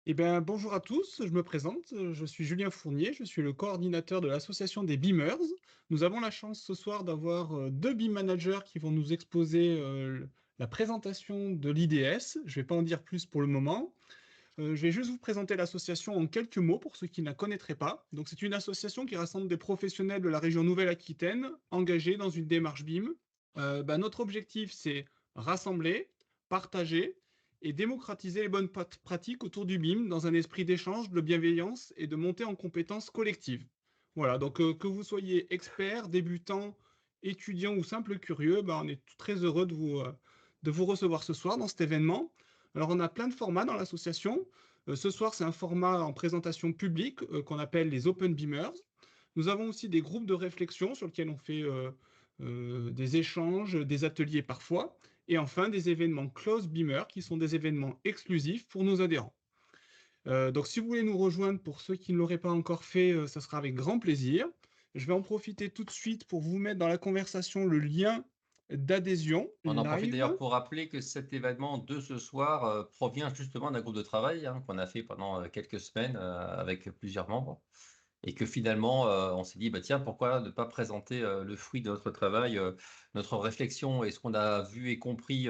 Eh bien, bonjour à tous, je me présente, je suis Julien Fournier, je suis le coordinateur de l'association des Beamers. Nous avons la chance ce soir d'avoir deux Beam Managers qui vont nous exposer la présentation de l'IDS. Je ne vais pas en dire plus pour le moment. Je vais juste vous présenter l'association en quelques mots pour ceux qui ne la connaîtraient pas. Donc, c'est une association qui rassemble des professionnels de la région Nouvelle-Aquitaine engagés dans une démarche BIM. Notre objectif, c'est rassembler, partager et démocratiser les bonnes pratiques autour du BIM dans un esprit d'échange, de bienveillance et de montée en compétences collectives. Voilà, donc que vous soyez expert, débutant, étudiant ou simple curieux, on est très heureux de vous recevoir ce soir dans cet événement. Alors, on a plein de formats dans l'association. Ce soir, c'est un format en présentation publique qu'on appelle les Open Beamers. Nous avons aussi des groupes de réflexion sur lesquels on fait des échanges, des ateliers parfois. Et enfin, des événements Close Beamer qui sont des événements exclusifs pour nos adhérents. Donc, si vous voulez nous rejoindre, pour ceux qui ne l'auraient pas encore fait, ça sera avec grand plaisir. Je vais en profiter tout de suite pour vous mettre dans la conversation le lien d'adhésion On en profite live. d'ailleurs pour rappeler que cet événement de ce soir provient justement d'un groupe de travail qu'on a fait pendant quelques semaines avec plusieurs membres et que finalement on s'est dit bah tiens pourquoi ne pas présenter le fruit de notre travail, notre réflexion et ce qu'on a vu et compris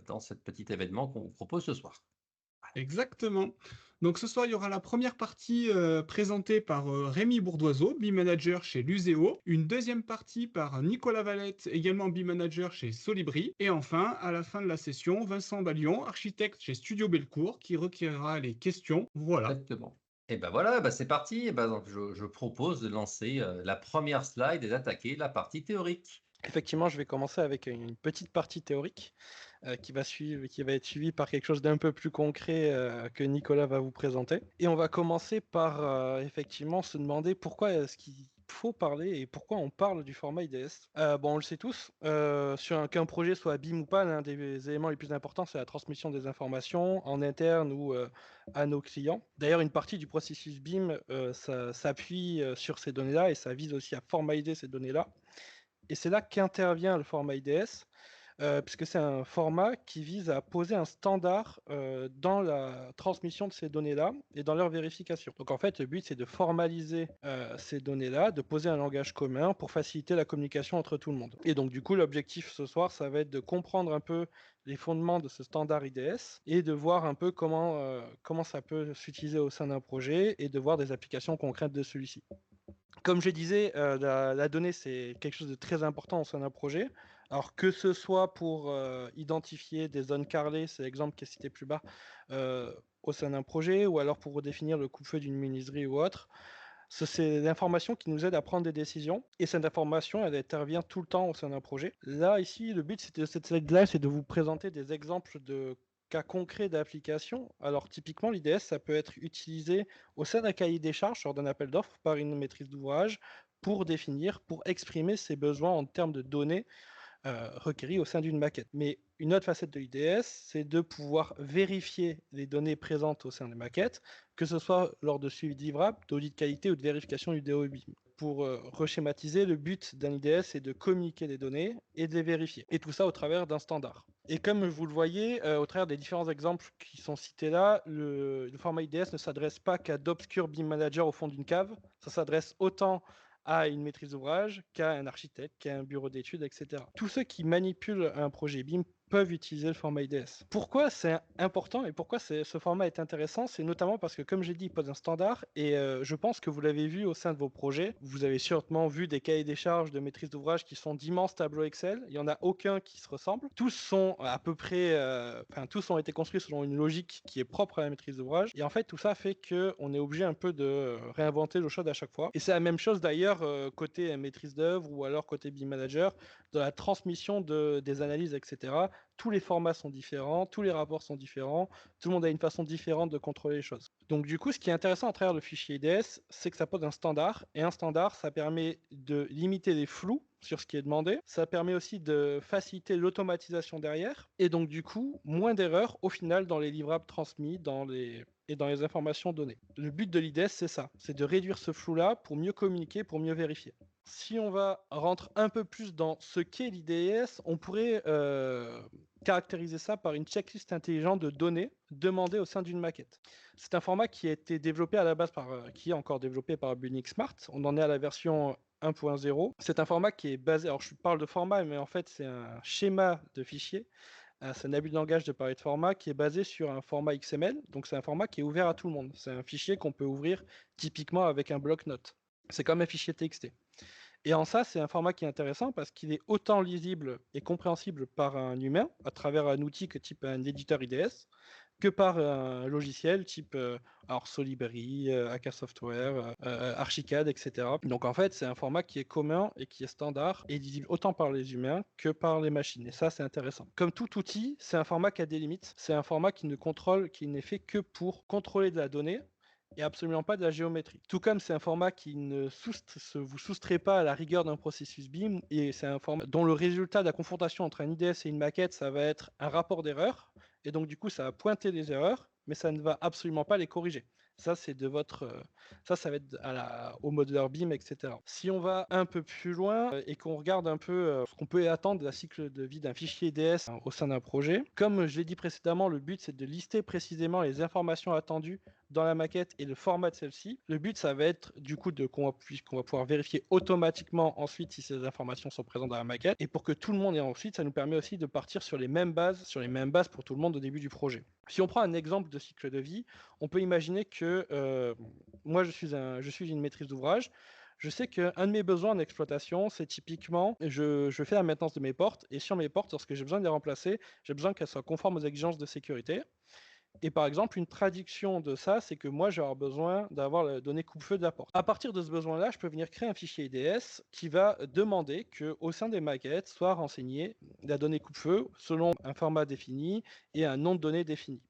dans cet petit événement qu'on vous propose ce soir. Exactement. Donc ce soir, il y aura la première partie présentée par Rémi Bourdoiseau, B-Manager chez Luséo, une deuxième partie par Nicolas Valette, également B-Manager chez Solibri, et enfin, à la fin de la session, Vincent Ballion, architecte chez Studio Belcourt, qui recueillera les questions. Voilà. Exactement. Et ben voilà, c'est parti. Et ben, donc, je propose de lancer la première slide et d'attaquer la partie théorique. Effectivement, je vais commencer avec une petite partie théorique qui va être suivie par quelque chose d'un peu plus concret que Nicolas va vous présenter. Et on va commencer par effectivement se demander pourquoi est-ce qu'il faut parler et pourquoi on parle du format IDS. Bon, on le sait tous, qu'un projet soit BIM ou pas, l'un des éléments les plus importants, c'est la transmission des informations en interne ou à nos clients. D'ailleurs, une partie du processus BIM, ça s'appuie sur ces données-là et ça vise aussi à formaliser ces données-là. Et c'est là qu'intervient le format IDS, puisque c'est un format qui vise à poser un standard dans la transmission de ces données-là et dans leur vérification. Donc en fait, le but, c'est de formaliser ces données-là, de poser un langage commun pour faciliter la communication entre tout le monde. Et donc du coup, l'objectif ce soir, ça va être de comprendre un peu les fondements de ce standard IDS et de voir un peu comment ça peut s'utiliser au sein d'un projet et de voir des applications concrètes de celui-ci. Comme je disais, la donnée, c'est quelque chose de très important au sein d'un projet. Alors que ce soit pour identifier des zones carrelées, c'est l'exemple qui est cité plus bas, au sein d'un projet, ou alors pour redéfinir le coupe-feu d'une menuiserie ou autre. C'est l'information qui nous aide à prendre des décisions, et cette information, elle intervient tout le temps au sein d'un projet. Là, ici, le but de cette slide-là, c'est de vous présenter des exemples de cas concrets d'application. Alors, typiquement, l'IDS, ça peut être utilisé au sein d'un cahier des charges, lors d'un appel d'offres, par une maîtrise d'ouvrage, pour exprimer ses besoins en termes de données requéries au sein d'une maquette. Mais une autre facette de l'IDS, c'est de pouvoir vérifier les données présentes au sein des maquettes, que ce soit lors de suivi de livrable, d'audit de qualité ou de vérification du DOI. Pour reschématiser, le but d'un IDS est de communiquer des données et de les vérifier. Et tout ça au travers d'un standard. Et comme vous le voyez, au travers des différents exemples qui sont cités là, le format IDS ne s'adresse pas qu'à d'obscurs BIM managers au fond d'une cave. Ça s'adresse autant à une maîtrise d'ouvrage, qu'à un architecte, qu'à un bureau d'études, etc. Tous ceux qui manipulent un projet BIM peuvent utiliser le format IDS. Pourquoi c'est important et pourquoi ce format est intéressant? C'est notamment parce que, comme j'ai dit, il pose un standard et je pense que vous l'avez vu au sein de vos projets. Vous avez sûrement vu des cahiers des charges de maîtrise d'ouvrage qui sont d'immenses tableaux Excel. Il n'y en a aucun qui se ressemble. Tous sont à peu près, tous ont été construits selon une logique qui est propre à la maîtrise d'ouvrage. Et en fait, tout ça fait qu'on est obligé un peu de réinventer l'eau chaude à chaque fois. Et c'est la même chose d'ailleurs côté maîtrise d'œuvre ou alors côté BIM manager, dans la transmission des analyses, etc. Tous les formats sont différents, tous les rapports sont différents, tout le monde a une façon différente de contrôler les choses. Donc du coup, ce qui est intéressant à travers le fichier IDS, c'est que ça pose un standard, et un standard, ça permet de limiter les flous sur ce qui est demandé, ça permet aussi de faciliter l'automatisation derrière, et donc du coup, moins d'erreurs au final dans les livrables transmis, et dans les informations données. Le but de l'IDS, c'est ça, c'est de réduire ce flou-là pour mieux communiquer, pour mieux vérifier. Si on rentre un peu plus dans ce qu'est l'IDS, on pourrait caractériser ça par une checklist intelligente de données demandées au sein d'une maquette. C'est un format qui a été développé à la base qui est encore développé par Bunix Smart. On en est à la version 1.0. C'est un format qui est basé, alors je parle de format, mais en fait c'est un schéma de fichier. C'est un abus de langage de parler de format qui est basé sur un format XML. Donc c'est un format qui est ouvert à tout le monde. C'est un fichier qu'on peut ouvrir typiquement avec un bloc-notes. C'est comme un fichier TXT. Et en ça, c'est un format qui est intéressant parce qu'il est autant lisible et compréhensible par un humain à travers un outil type un éditeur IDS que par un logiciel type Solibri, AK Software, Archicad, etc. Donc en fait, c'est un format qui est commun et qui est standard et lisible autant par les humains que par les machines. Et ça, c'est intéressant. Comme tout outil, c'est un format qui a des limites. C'est un format qui n'est fait que pour contrôler de la donnée et absolument pas de la géométrie. Tout comme c'est un format qui ne vous soustrait pas à la rigueur d'un processus BIM, et c'est un format dont le résultat de la confrontation entre un IDS et une maquette, ça va être un rapport d'erreur, et donc du coup ça va pointer les erreurs, mais ça ne va absolument pas les corriger. Ça, c'est de votre. Ça va être au modeleur BIM, etc. Si on va un peu plus loin et qu'on regarde un peu ce qu'on peut attendre de la cycle de vie d'un fichier IDS au sein d'un projet, comme je l'ai dit précédemment, le but c'est de lister précisément les informations attendues dans la maquette et le format de celle-ci. Le but, ça va être du coup qu'on va pouvoir vérifier automatiquement ensuite si ces informations sont présentes dans la maquette. Et pour que tout le monde ait ensuite, ça nous permet aussi de partir sur les mêmes bases pour tout le monde au début du projet. Si on prend un exemple de cycle de vie, on peut imaginer que moi, je suis une maîtrise d'ouvrage. Je sais qu'un de mes besoins en exploitation, c'est typiquement, je fais la maintenance de mes portes, et sur mes portes, lorsque j'ai besoin de les remplacer, j'ai besoin qu'elles soient conformes aux exigences de sécurité. Et par exemple, une traduction de ça, c'est que moi, je vais avoir besoin d'avoir la donnée coupe-feu de la porte. À partir de ce besoin-là, je peux venir créer un fichier IDS qui va demander qu'au sein des maquettes soit renseignée la donnée coupe-feu selon un format défini et un nom de donnée défini.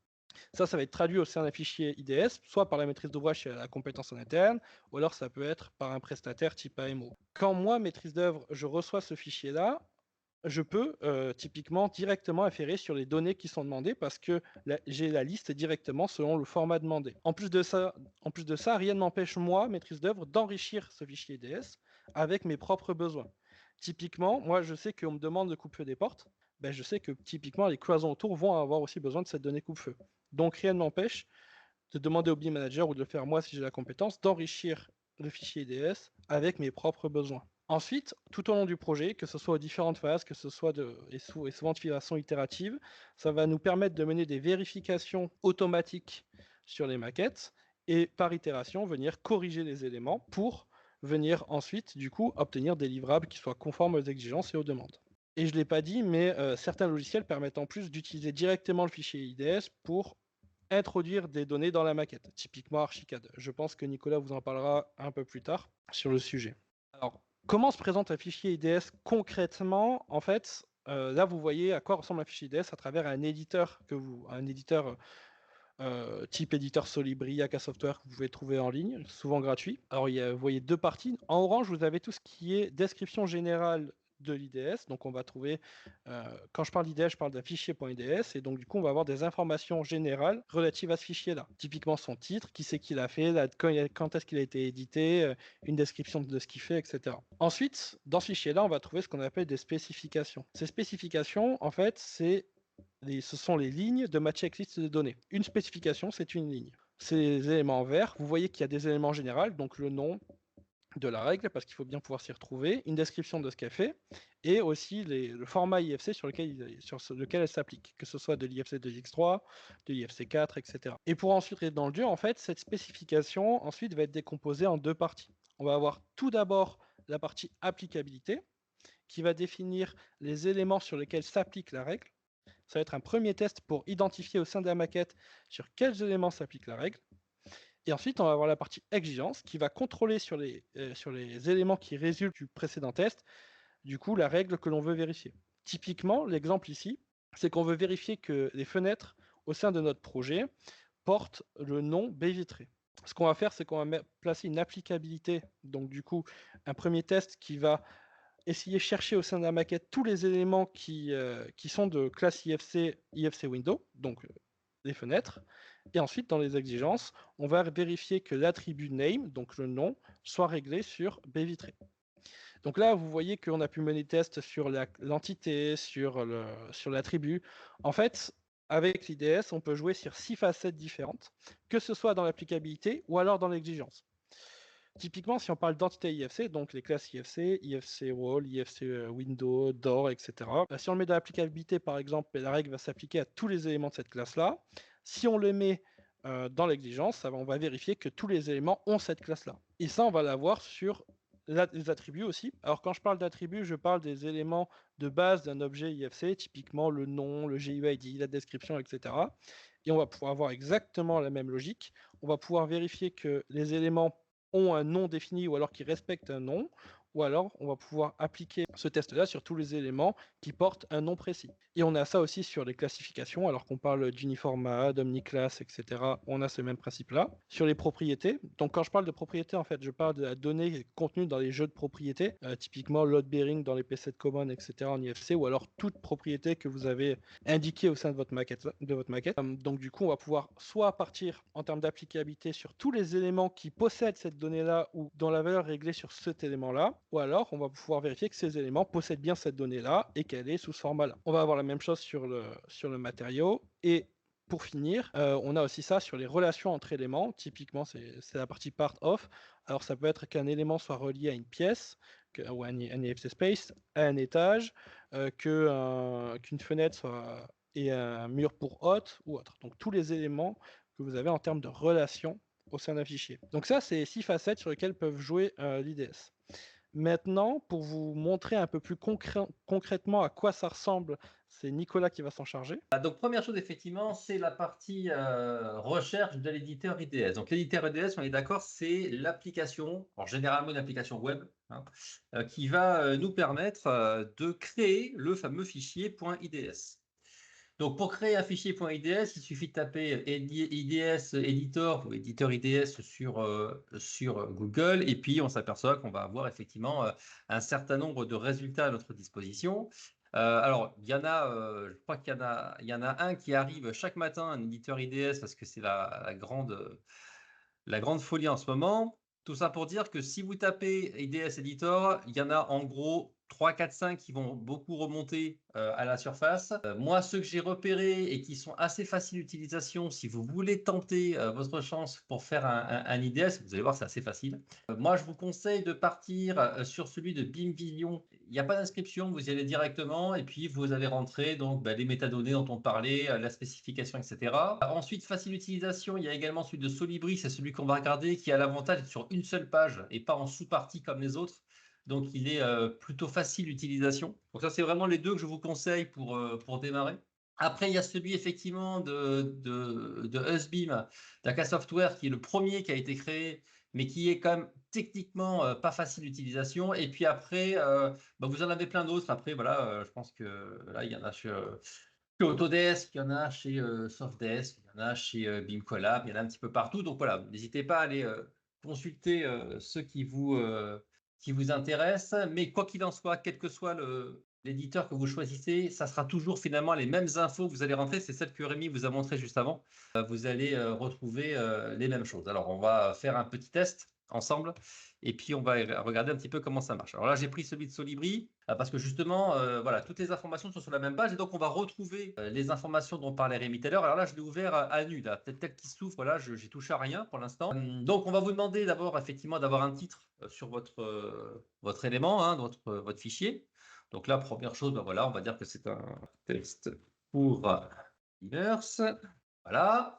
Ça va être traduit au sein d'un fichier IDS, soit par la maîtrise d'ouvrage si elle a la compétence en interne, ou alors ça peut être par un prestataire type AMO. Quand moi, maîtrise d'œuvre, je reçois ce fichier-là, je peux typiquement directement inférer sur les données qui sont demandées parce que j'ai la liste directement selon le format demandé. En plus de ça, rien ne m'empêche, moi, maîtrise d'œuvre, d'enrichir ce fichier IDS avec mes propres besoins. Typiquement, moi, je sais qu'on me demande de coupe-feu des portes. Ben, je sais que typiquement, les cloisons autour vont avoir aussi besoin de cette donnée coupe-feu. Donc, rien ne m'empêche de demander au BIM Manager ou de le faire moi si j'ai la compétence, d'enrichir le fichier IDS avec mes propres besoins. Ensuite, tout au long du projet, que ce soit aux différentes phases, que ce soit et souvent de façon itérative, ça va nous permettre de mener des vérifications automatiques sur les maquettes et par itération venir corriger les éléments pour venir ensuite du coup obtenir des livrables qui soient conformes aux exigences et aux demandes. Et je ne l'ai pas dit, mais certains logiciels permettent en plus d'utiliser directement le fichier IDS pour introduire des données dans la maquette, typiquement Archicad. Je pense que Nicolas vous en parlera un peu plus tard sur le sujet. Alors, comment se présente un fichier IDS concrètement? En fait, là, vous voyez à quoi ressemble un fichier IDS à travers un éditeur type éditeur Solibri, AK Software que vous pouvez trouver en ligne, souvent gratuit. Alors, vous voyez deux parties. En orange, vous avez tout ce qui est description générale de l'IDS. Donc, on va trouver, quand je parle d'IDS, je parle d'un fichier.IDS. Et donc, du coup, on va avoir des informations générales relatives à ce fichier-là. Typiquement, son titre, qui c'est qui l'a fait, quand est-ce qu'il a été édité, une description de ce qu'il fait, etc. Ensuite, dans ce fichier-là, on va trouver ce qu'on appelle des spécifications. Ces spécifications, en fait, ce sont les lignes de ma checklist de données. Une spécification, c'est une ligne. Ces éléments verts, vous voyez qu'il y a des éléments généraux, donc le nom de la règle, parce qu'il faut bien pouvoir s'y retrouver, une description de ce qu'elle fait, et aussi le format IFC sur lequel elle s'applique, que ce soit de l'IFC 2x3, de l'IFC 4, etc. Et pour ensuite être dans le dur, en fait, cette spécification ensuite va être décomposée en deux parties. On va avoir tout d'abord la partie applicabilité, qui va définir les éléments sur lesquels s'applique la règle. Ça va être un premier test pour identifier au sein de la maquette sur quels éléments s'applique la règle. Et ensuite, on va avoir la partie exigence qui va contrôler sur les éléments qui résultent du précédent test, du coup, la règle que l'on veut vérifier. Typiquement, l'exemple ici, c'est qu'on veut vérifier que les fenêtres au sein de notre projet portent le nom baie vitrée. Ce qu'on va faire, c'est qu'on va placer une applicabilité, donc du coup, un premier test qui va essayer de chercher au sein de la maquette tous les éléments qui sont de classe IFC Window, donc les fenêtres. Et ensuite, dans les exigences, on va vérifier que l'attribut name, donc le nom, soit réglé sur baie vitrée. Donc là, vous voyez qu'on a pu mener des tests sur l'entité, sur l'attribut. En fait, avec l'IDS, on peut jouer sur 6 facettes différentes, que ce soit dans l'applicabilité ou alors dans l'exigence. Typiquement, si on parle d'entité IFC, donc les classes IFC, IFC Wall, IFC Window, Door, etc. Si on le met dans l'applicabilité, par exemple, la règle va s'appliquer à tous les éléments de cette classe-là. Si on le met dans l'exigence, on va vérifier que tous les éléments ont cette classe-là. Et ça, on va l'avoir sur les attributs aussi. Alors, quand je parle d'attributs, je parle des éléments de base d'un objet IFC, typiquement le nom, le GUID, la description, etc. Et on va pouvoir avoir exactement la même logique. On va pouvoir vérifier que les éléments ont un nom défini ou alors qui respectent un nom, ou alors on va pouvoir appliquer ce test-là sur tous les éléments qui portent un nom précis. Et on a ça aussi sur les classifications, alors qu'on parle d'uniformat, d'omniclass, etc. On a ce même principe-là. Sur les propriétés, donc quand je parle de propriétés, en fait, je parle de la donnée contenue dans les jeux de propriétés, typiquement load bearing dans les PC de common, etc. en IFC, ou alors toute propriété que vous avez indiquée au sein de votre maquette. Donc du coup, on va pouvoir soit partir en termes d'applicabilité sur tous les éléments qui possèdent cette donnée-là ou dont la valeur est réglée sur cet élément-là, ou alors on va pouvoir vérifier que ces éléments possèdent bien cette donnée-là et qu'elle est sous ce format-là. On va avoir la même chose sur le matériau. Et pour finir, on a aussi ça sur les relations entre éléments. Typiquement, c'est la partie part of. Alors ça peut être qu'un élément soit relié à une pièce, ou un IFC space, à un étage, qu'une fenêtre soit et un mur pour hôte ou autre. Donc tous les éléments que vous avez en termes de relations au sein d'un fichier. Donc ça, c'est 6 facettes sur lesquelles peuvent jouer l'IDS. Maintenant, pour vous montrer un peu plus concrètement à quoi ça ressemble, c'est Nicolas qui va s'en charger. Donc, première chose, effectivement, c'est la partie recherche de l'éditeur IDS. Donc, l'éditeur IDS, on est d'accord, c'est l'application, alors généralement une application web, hein, qui va nous permettre de créer le fameux fichier .ids. Donc, pour créer un fichier .ids, il suffit de taper IDS Editor ou éditeur IDS sur Google, et puis on s'aperçoit qu'on va avoir effectivement un certain nombre de résultats à notre disposition. Alors, il y en a, je crois qu'il y en a un qui arrive chaque matin, un éditeur IDS, parce que c'est la grande folie en ce moment. Tout ça pour dire que si vous tapez IDS Editor, il y en a en gros 3, 4, 5 qui vont beaucoup remonter à la surface. Moi, ceux que j'ai repérés et qui sont assez faciles d'utilisation, si vous voulez tenter votre chance pour faire un IDS, vous allez voir, c'est assez facile. Moi, je vous conseille de partir sur celui de BIMvision. Il n'y a pas d'inscription, vous y allez directement et puis vous allez rentrer donc, les métadonnées dont on parlait, la spécification, etc. Ensuite, facile d'utilisation, il y a également celui de Solibri, c'est celui qu'on va regarder, qui a l'avantage d'être sur une seule page et pas en sous-partie comme les autres. Donc, il est plutôt facile d'utilisation. Donc, ça, c'est vraiment les deux que je vous conseille pour démarrer. Après, il y a celui effectivement de Usbeam, d'Aka Software, qui est le premier qui a été créé, mais qui est quand même techniquement pas facile d'utilisation. Et puis après, vous en avez plein d'autres. Après, voilà, je pense que là, il y en a chez Autodesk, il y en a chez Softdesk, il y en a chez BIMcollab, il y en a un petit peu partout. Donc voilà, n'hésitez pas à aller consulter ceux qui vous intéressent. Mais quoi qu'il en soit, quel que soit l'éditeur que vous choisissez, ça sera toujours finalement les mêmes infos que vous allez rentrer. C'est celle que Rémi vous a montré juste avant. Vous allez retrouver les mêmes choses. Alors, on va faire un petit test ensemble et puis on va regarder un petit peu comment ça marche. Alors là, j'ai pris celui de Solibri parce que justement, voilà, toutes les informations sont sur la même page et donc on va retrouver les informations dont parlait Rémi tout à l'heure. Alors là, je l'ai ouvert à nu, là, peut-être tel qu'il s'ouvre. Là, j'ai touché à rien pour l'instant. Donc, on va vous demander d'abord effectivement d'avoir un titre sur votre élément, hein, votre fichier. Donc là, première chose, voilà, on va dire que c'est un test pour beginners. Voilà.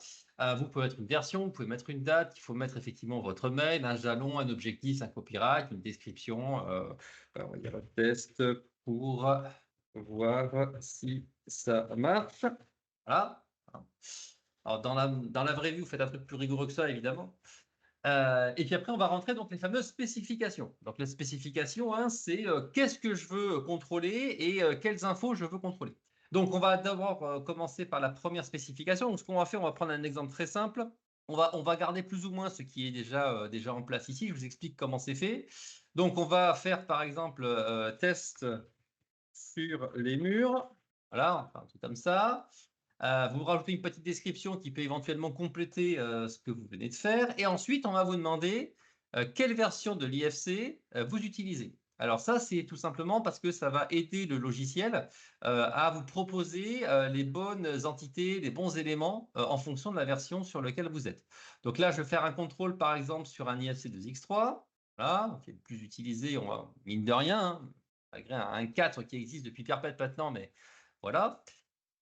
Vous pouvez mettre une version, vous pouvez mettre une date, il faut mettre effectivement votre mail, un jalon, un objectif, un copyright, une description. On va dire test pour voir si ça marche. Voilà. Alors, dans la vraie vie, vous faites un truc plus rigoureux que ça, évidemment. Et puis après, on va rentrer donc les fameuses spécifications. Donc les spécifications, hein, c'est qu'est-ce que je veux contrôler et quelles infos je veux contrôler. Donc on va d'abord commencer par la première spécification. Donc ce qu'on va faire, on va prendre un exemple très simple. On va garder plus ou moins ce qui est déjà en place ici. Je vous explique comment c'est fait. Donc on va faire par exemple test sur les murs. Voilà, enfin, un truc comme ça. Vous rajoutez une petite description qui peut éventuellement compléter ce que vous venez de faire. Et ensuite, on va vous demander quelle version de l'IFC vous utilisez. Alors ça, c'est tout simplement parce que ça va aider le logiciel à vous proposer les bonnes entités, les bons éléments en fonction de la version sur laquelle vous êtes. Donc là, je vais faire un contrôle, par exemple, sur un IFC2X3, voilà, qui est le plus utilisé, on va, mine de rien, hein, malgré un 4 qui existe depuis Pierre-Pète maintenant, mais voilà.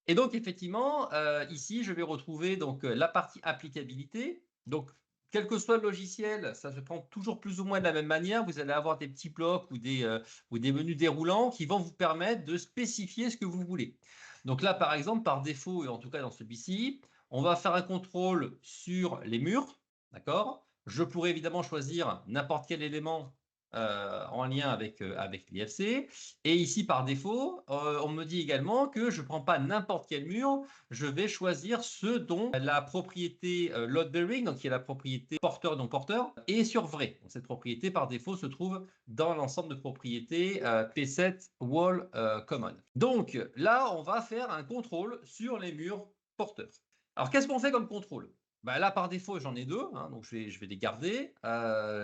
Et donc, effectivement, ici, je vais retrouver donc, la partie applicabilité. Donc, quel que soit le logiciel, ça se prend toujours plus ou moins de la même manière. Vous allez avoir des petits blocs ou des menus déroulants qui vont vous permettre de spécifier ce que vous voulez. Donc là, par exemple, par défaut, et en tout cas dans celui-ci, on va faire un contrôle sur les murs. D'accord? Je pourrais évidemment choisir n'importe quel élément en lien avec l'IFC. Et ici, par défaut, on me dit également que je ne prends pas n'importe quel mur, je vais choisir ceux dont la propriété load bearing, donc qui est la propriété porteur non porteur, est sur vrai. Donc, cette propriété, par défaut, se trouve dans l'ensemble de propriétés P7 wall common. Donc là, on va faire un contrôle sur les murs porteurs. Alors, qu'est-ce qu'on fait comme contrôle? Bah là, par défaut, j'en ai deux, hein, donc je vais les garder.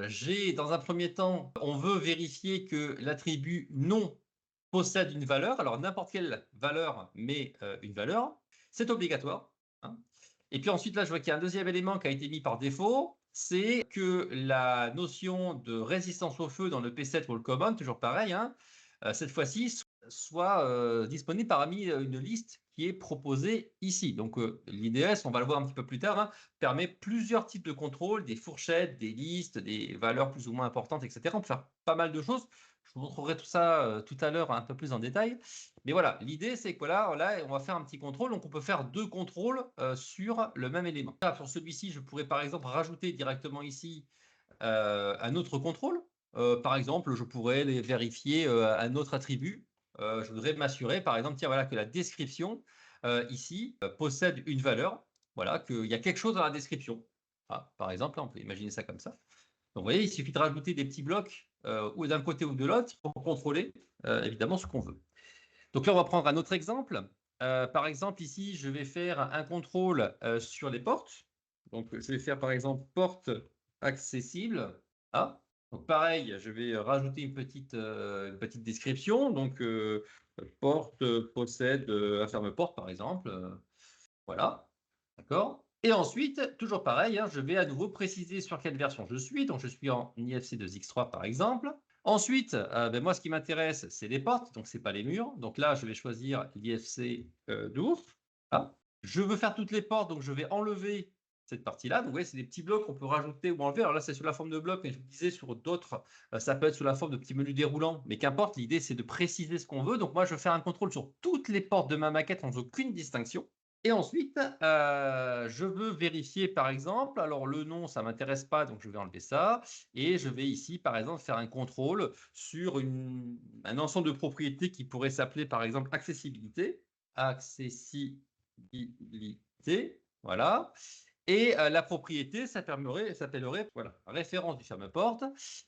J'ai, dans un premier temps, on veut vérifier que l'attribut non possède une valeur. Alors, n'importe quelle valeur, mais une valeur. C'est obligatoire. Hein. Et puis ensuite, là, je vois qu'il y a un deuxième élément qui a été mis par défaut. C'est que la notion de résistance au feu dans le P7 Wall Common, toujours pareil, hein, cette fois-ci, soit disponible parmi une liste qui est proposée ici. Donc, l'IDS, on va le voir un petit peu plus tard, hein, permet plusieurs types de contrôles, des fourchettes, des listes, des valeurs plus ou moins importantes, etc. On peut faire pas mal de choses. Je vous montrerai tout ça tout à l'heure un peu plus en détail. Mais voilà, l'idée, c'est que voilà, là, on va faire un petit contrôle. Donc, on peut faire deux contrôles sur le même élément. Là, pour celui-ci, je pourrais par exemple rajouter directement ici un autre contrôle. Par exemple, je pourrais vérifier un autre attribut. Je voudrais m'assurer, par exemple, tiens, voilà, que la description ici possède une valeur. Voilà, qu'il y a quelque chose dans la description. Ah, par exemple, là, on peut imaginer ça comme ça. Donc, vous voyez, il suffit de rajouter des petits blocs ou d'un côté ou de l'autre pour contrôler évidemment ce qu'on veut. Donc là, on va prendre un autre exemple. Par exemple, ici, je vais faire un contrôle sur les portes. Donc, je vais faire par exemple porte accessible. Ah, donc pareil, je vais rajouter une petite description. Donc, porte possède un ferme-porte, par exemple. Voilà, d'accord. Et ensuite, toujours pareil, hein, je vais à nouveau préciser sur quelle version je suis. Donc, je suis en IFC2X3, par exemple. Ensuite, ben moi, ce qui m'intéresse, c'est les portes, donc ce n'est pas les murs. Donc là, je vais choisir l'IFC 12. Ah. Je veux faire toutes les portes, donc je vais enlever cette partie-là. Donc, vous voyez, c'est des petits blocs qu'on peut rajouter ou enlever. Alors là, c'est sous la forme de blocs, mais je vous disais, sur d'autres, ça peut être sous la forme de petits menus déroulants. Mais qu'importe, l'idée, c'est de préciser ce qu'on veut. Donc, moi, je vais faire un contrôle sur toutes les portes de ma maquette sans aucune distinction. Et ensuite, je veux vérifier, par exemple, alors le nom, ça ne m'intéresse pas, donc je vais enlever ça. Et je vais ici, par exemple, faire un contrôle sur un ensemble de propriétés qui pourrait s'appeler, par exemple, accessibilité. Accessibilité, voilà. Et la propriété, ça s'appellerait voilà, référence du ferme-porte.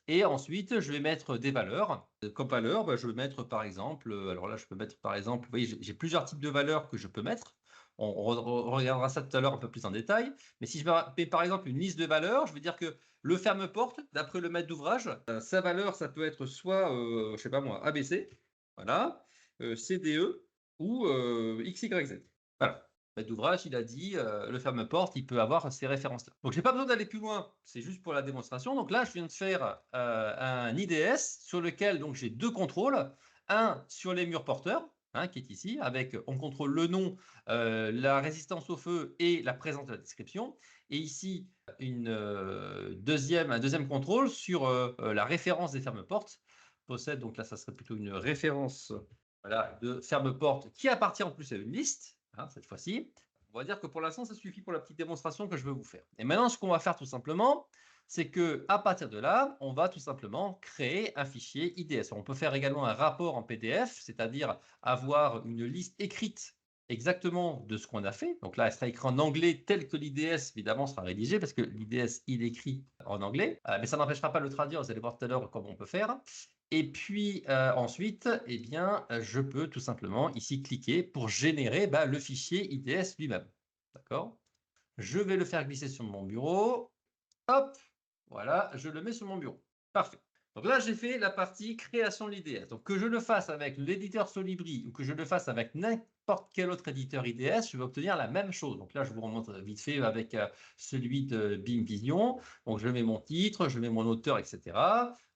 Et ensuite, je vais mettre des valeurs. Comme valeur, bah, je vais mettre, par exemple, alors là, je peux mettre, par exemple, vous voyez, j'ai plusieurs types de valeurs que je peux mettre. On regardera ça tout à l'heure un peu plus en détail. Mais si je mets par exemple une liste de valeurs, je vais dire que le ferme-porte, d'après le maître d'ouvrage, sa valeur, ça peut être soit, je ne sais pas moi, ABC, voilà, CDE ou XYZ. Voilà. Le maître d'ouvrage, il a dit, le ferme-porte, il peut avoir ces références-là. Donc, je n'ai pas besoin d'aller plus loin. C'est juste pour la démonstration. Donc là, je viens de faire un IDS sur lequel j'ai deux contrôles. Un sur les murs porteurs, hein, qui est ici, avec on contrôle le nom, la résistance au feu et la présence de la description. Et ici, un deuxième contrôle sur la référence des ferme-portes. Possède, donc là, ça serait plutôt une référence voilà, de ferme-porte qui appartient en plus à une liste, hein, cette fois-ci. On va dire que pour l'instant, ça suffit pour la petite démonstration que je veux vous faire. Et maintenant, ce qu'on va faire tout simplement, c'est qu'à partir de là, on va tout simplement créer un fichier IDS. On peut faire également un rapport en PDF, c'est-à-dire avoir une liste écrite exactement de ce qu'on a fait. Donc là, elle sera écrite en anglais tel que l'IDS, évidemment, sera rédigé, parce que l'IDS, il écrit en anglais. Mais ça n'empêchera pas de le traduire, vous allez voir tout à l'heure comment on peut faire. Et puis ensuite, eh bien, je peux tout simplement ici cliquer pour générer le fichier IDS lui-même. D'accord? Je vais le faire glisser sur mon bureau. Hop! Voilà, je le mets sur mon bureau. Parfait. Donc là, j'ai fait la partie création de l'IDS. Donc que je le fasse avec l'éditeur Solibri ou que je le fasse avec n'importe quel autre éditeur IDS, je vais obtenir la même chose. Donc là, je vous remonte vite fait avec celui de BIM Vision. Donc je mets mon titre, je mets mon auteur, etc.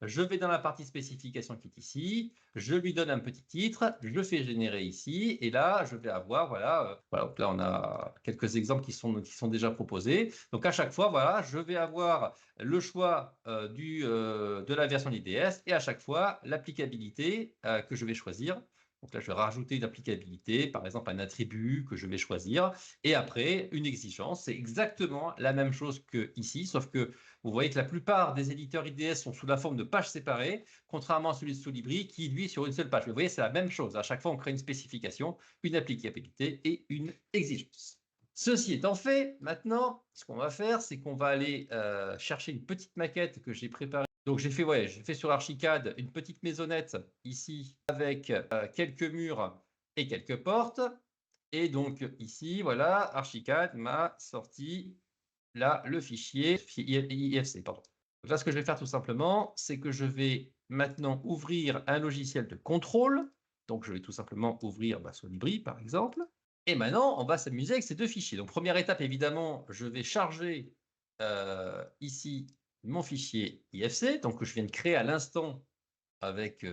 Je vais dans la partie spécification qui est ici. Je lui donne un petit titre. Je fais générer ici. Et là, je vais avoir, voilà, donc là, on a quelques exemples qui sont déjà proposés. Donc à chaque fois, voilà, je vais avoir le choix de la version d'IDS et à chaque fois l'applicabilité que je vais choisir. Donc là, je vais rajouter une applicabilité, par exemple un attribut que je vais choisir, et après une exigence. C'est exactement la même chose que ici, sauf que vous voyez que la plupart des éditeurs IDS sont sous la forme de pages séparées, contrairement à celui de Solibri qui, lui, sur une seule page. Vous voyez, c'est la même chose. À chaque fois, on crée une spécification, une applicabilité et une exigence. Ceci étant fait, maintenant, ce qu'on va faire, c'est qu'on va aller chercher une petite maquette que j'ai préparée. Donc, j'ai fait sur Archicad une petite maisonnette ici avec quelques murs et quelques portes. Et donc, ici, voilà, Archicad m'a sorti là le fichier IFC. Pardon. Donc là, ce que je vais faire tout simplement, c'est que je vais maintenant ouvrir un logiciel de contrôle. Donc, je vais tout simplement ouvrir Solibri, par exemple. Et maintenant, on va s'amuser avec ces deux fichiers. Donc, première étape, évidemment, je vais charger ici mon fichier IFC, donc que je viens de créer à l'instant avec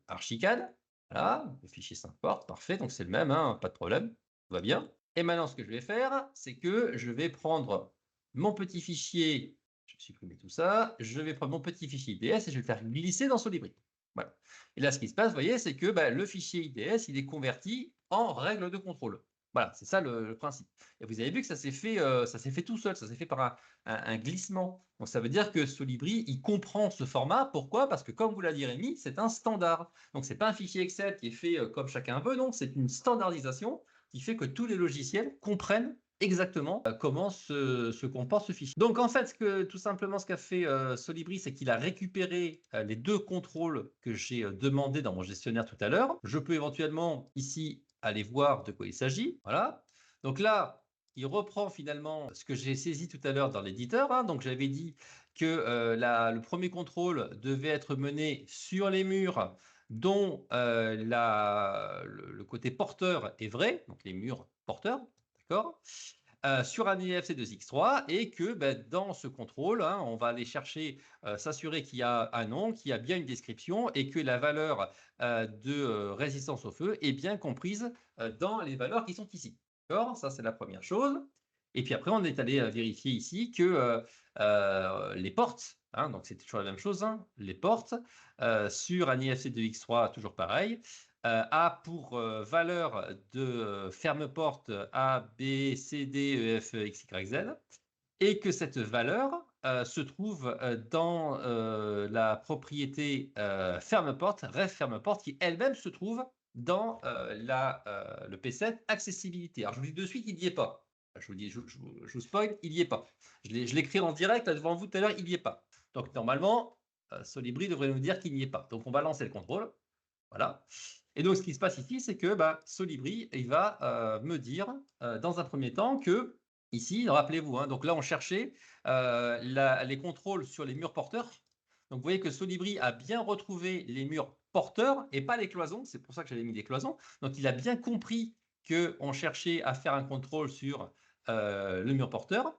Archicad. Voilà, le fichier s'import, parfait, donc c'est le même, hein, pas de problème, tout va bien. Et maintenant, ce que je vais faire, c'est que je vais prendre mon petit fichier, je vais supprimer tout ça, je vais prendre mon petit fichier IDS et je vais le faire glisser dans Solibri. Voilà. Et là, ce qui se passe, vous voyez, c'est que le fichier IDS, il est converti en règle de contrôle. Voilà, c'est ça le principe. Et vous avez vu que ça s'est fait tout seul, ça s'est fait par un glissement. Donc ça veut dire que Solibri, il comprend ce format. Pourquoi? Parce que comme vous l'a dit Rémi, c'est un standard. Donc c'est pas un fichier Excel qui est fait comme chacun veut, non, c'est une standardisation qui fait que tous les logiciels comprennent exactement comment se comporte ce fichier. Donc en fait, tout simplement ce qu'a fait Solibri, c'est qu'il a récupéré les deux contrôles que j'ai demandé dans mon gestionnaire tout à l'heure. Je peux éventuellement ici aller voir de quoi il s'agit. Voilà. Donc là, il reprend finalement ce que j'ai saisi tout à l'heure dans l'éditeur. Hein. Donc j'avais dit que le premier contrôle devait être mené sur les murs dont le côté porteur est vrai, donc les murs porteurs, d'accord, sur un IFC2X3 et que dans ce contrôle, hein, on va aller chercher, s'assurer qu'il y a un nom, qu'il y a bien une description et que la valeur de résistance au feu est bien comprise dans les valeurs qui sont ici. D'accord? Ça, c'est la première chose. Et puis après, on est allé vérifier ici que les portes, hein, donc c'est toujours la même chose, hein, les portes sur un IFC2X3, toujours pareil, a pour valeur de ferme porte A, B, C, D, E, F, X, Y, Z, et que cette valeur se trouve dans la propriété ferme porte, ref ferme porte, qui elle-même se trouve dans le P7 accessibilité. Alors je vous dis de suite, il n'y est pas. Je vous spoil, il n'y est pas. Je l'écris en direct là, devant vous tout à l'heure, il n'y est pas. Donc normalement, Solibri devrait nous dire qu'il n'y est pas. Donc on va lancer le contrôle. Voilà. Et donc, ce qui se passe ici, c'est que Solibri, il va me dire, dans un premier temps, que ici, rappelez-vous, hein, donc là, on cherchait les contrôles sur les murs porteurs. Donc, vous voyez que Solibri a bien retrouvé les murs porteurs et pas les cloisons. C'est pour ça que j'avais mis des cloisons. Donc, il a bien compris qu'on cherchait à faire un contrôle sur le mur porteur.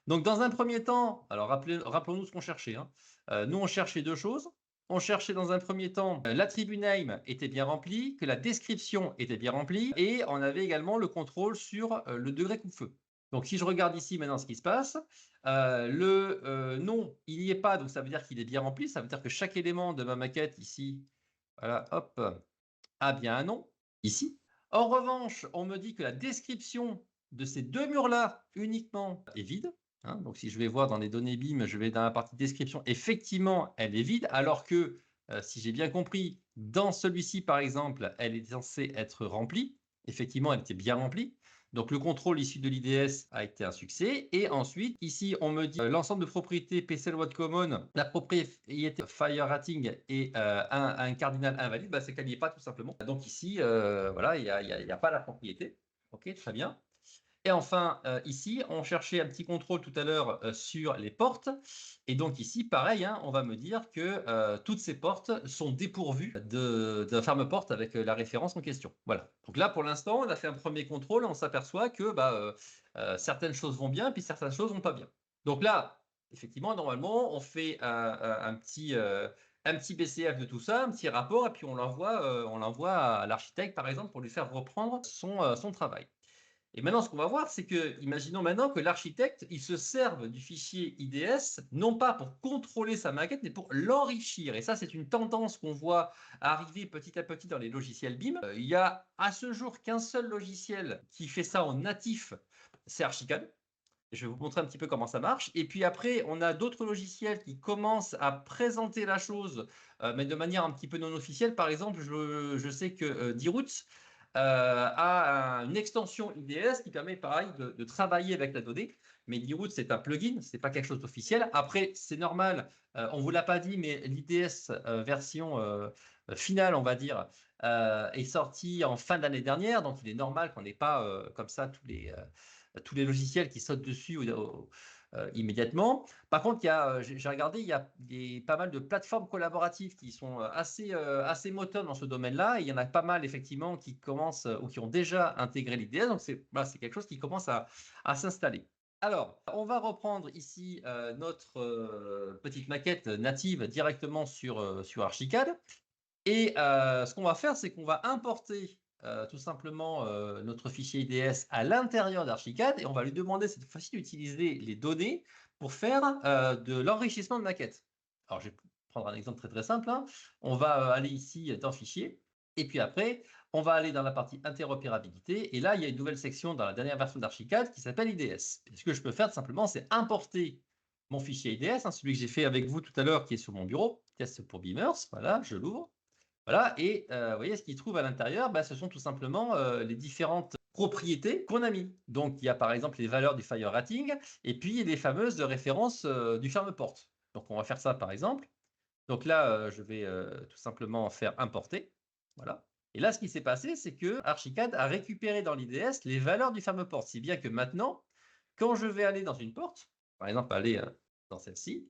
Donc, dans un premier temps, alors rappelons-nous ce qu'on cherchait. Hein. Nous, on cherchait deux choses. On cherchait dans un premier temps l'attribut name était bien rempli, que la description était bien remplie, et on avait également le contrôle sur le degré coupe-feu. Donc, si je regarde ici maintenant ce qui se passe, le nom, il n'y est pas, donc ça veut dire qu'il est bien rempli. Ça veut dire que chaque élément de ma maquette ici, voilà, hop, a bien un nom, ici. En revanche, on me dit que la description de ces deux murs-là uniquement est vide. Hein, donc, si je vais voir dans les données BIM, je vais dans la partie description, effectivement, elle est vide, alors que, si j'ai bien compris, dans celui-ci, par exemple, elle est censée être remplie. Effectivement, elle était bien remplie. Donc, le contrôle issu de l'IDS a été un succès. Et ensuite, ici, on me dit l'ensemble de propriétés PCL Watt Common, la propriété Fire Rating est un cardinal invalide, c'est qu'elle n'y est pas tout simplement. Donc ici, voilà, il n'y a pas la propriété. Ok, très bien. Et enfin, ici, on cherchait un petit contrôle tout à l'heure sur les portes. Et donc ici, pareil, hein, on va me dire que toutes ces portes sont dépourvues de ferme porte avec la référence en question. Voilà. Donc là, pour l'instant, on a fait un premier contrôle et on s'aperçoit que certaines choses vont bien, puis certaines choses vont pas bien. Donc là, effectivement, normalement, on fait un petit BCF de tout ça, un petit rapport, et puis on l'envoie à l'architecte, par exemple, pour lui faire reprendre son travail. Et maintenant, ce qu'on va voir, c'est que, imaginons maintenant que l'architecte, il se serve du fichier IDS, non pas pour contrôler sa maquette, mais pour l'enrichir. Et ça, c'est une tendance qu'on voit arriver petit à petit dans les logiciels BIM. Il y a à ce jour qu'un seul logiciel qui fait ça en natif, c'est Archicad. Je vais vous montrer un petit peu comment ça marche. Et puis après, on a d'autres logiciels qui commencent à présenter la chose, mais de manière un petit peu non officielle. Par exemple, je sais que D-Roots a une extension IDS qui permet, pareil, de travailler avec la donnée. Mais D-Roots, c'est un plugin, c'est pas quelque chose d'officiel. Après, c'est normal, on vous l'a pas dit, mais l'IDS version finale, on va dire, est sortie en fin d'année dernière. Donc, il est normal qu'on n'ait pas comme ça tous les logiciels qui sautent dessus immédiatement. Par contre, j'ai regardé, il y a pas mal de plateformes collaboratives qui sont assez moteur dans ce domaine-là. Et il y en a pas mal, effectivement, qui commencent ou qui ont déjà intégré l'IDS. Donc, c'est quelque chose qui commence à s'installer. Alors, on va reprendre ici notre petite maquette native directement sur Archicad. Et ce qu'on va faire, c'est qu'on va importer tout simplement notre fichier IDS à l'intérieur d'Archicad et on va lui demander cette fois-ci d'utiliser les données pour faire de l'enrichissement de maquette. Alors, je vais prendre un exemple très très simple, hein. On va aller ici dans Fichier et puis après, on va aller dans la partie interopérabilité et là, il y a une nouvelle section dans la dernière version d'Archicad qui s'appelle IDS. Et ce que je peux faire tout simplement, c'est importer mon fichier IDS, hein, celui que j'ai fait avec vous tout à l'heure qui est sur mon bureau, test pour Beamers. Voilà, je l'ouvre. Voilà, et vous voyez, ce qu'il trouve à l'intérieur, ce sont tout simplement les différentes propriétés qu'on a mis. Donc, il y a par exemple les valeurs du fire rating, et puis les fameuses références du ferme porte. Donc, on va faire ça par exemple. Donc là, je vais tout simplement faire importer. Voilà. Et là, ce qui s'est passé, c'est que Archicad a récupéré dans l'IDS les valeurs du ferme porte, si bien que maintenant, quand je vais aller dans une porte, par exemple aller dans celle-ci,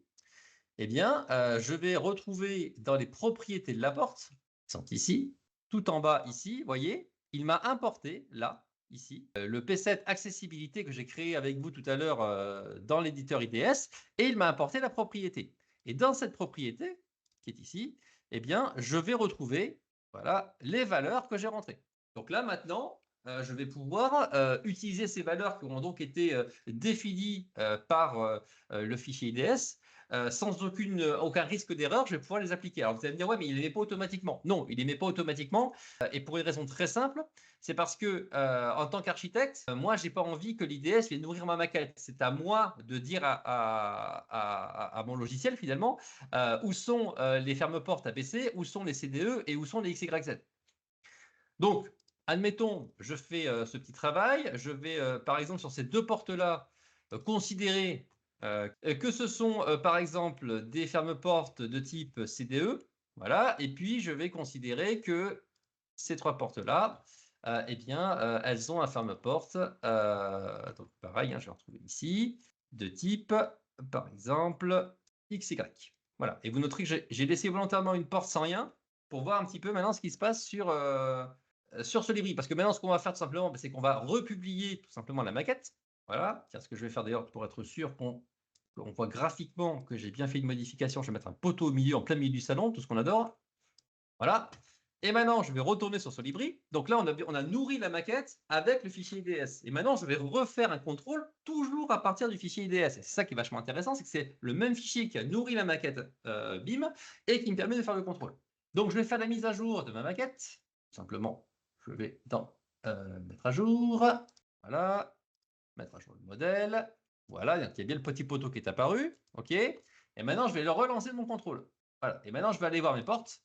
eh bien, je vais retrouver dans les propriétés de la porte, qui sont ici, tout en bas ici, vous voyez, il m'a importé, là, ici, le P7 accessibilité que j'ai créé avec vous tout à l'heure dans l'éditeur IDS, et il m'a importé la propriété. Et dans cette propriété, qui est ici, eh bien, je vais retrouver, voilà, les valeurs que j'ai rentrées. Donc là, maintenant, je vais pouvoir utiliser ces valeurs qui ont donc été définies par le fichier IDS, sans aucun risque d'erreur, je vais pouvoir les appliquer. Alors vous allez me dire, ouais, mais il ne les met pas automatiquement. Non, il ne les met pas automatiquement, et pour une raison très simple, c'est parce que en tant qu'architecte, moi, j'ai pas envie que l'IDS vienne nourrir ma maquette. C'est à moi de dire à mon logiciel, finalement, où sont les ferme-portes ABC, où sont les CDE et où sont les XYZ. Donc, admettons, je fais ce petit travail, je vais, par exemple, sur ces deux portes-là, considérer que ce sont, par exemple, des ferme-portes de type CDE, voilà, et puis je vais considérer que ces trois portes-là, eh bien, elles ont un ferme-porte, donc pareil, hein, je vais retrouver ici, de type, par exemple, XY. Voilà, et vous noterez que j'ai laissé volontairement une porte sans rien pour voir un petit peu maintenant ce qui se passe sur Solibri. Parce que maintenant, ce qu'on va faire tout simplement, c'est qu'on va republier tout simplement la maquette. Voilà, tiens, ce que je vais faire d'ailleurs pour être sûr qu'on voit graphiquement que j'ai bien fait une modification. Je vais mettre un poteau au milieu, en plein milieu du salon, tout ce qu'on adore. Voilà. Et maintenant, je vais retourner sur Solibri. Donc là, on a nourri la maquette avec le fichier IDS. Et maintenant, je vais refaire un contrôle toujours à partir du fichier IDS. Et c'est ça qui est vachement intéressant, c'est que c'est le même fichier qui a nourri la maquette BIM et qui me permet de faire le contrôle. Donc, je vais faire la mise à jour de ma maquette. Tout simplement, je vais dans mettre à jour. Voilà. Mettre à jour le modèle. Voilà, donc il y a bien le petit poteau qui est apparu. OK. Et maintenant, je vais le relancer de mon contrôle. Voilà. Et maintenant, je vais aller voir mes portes.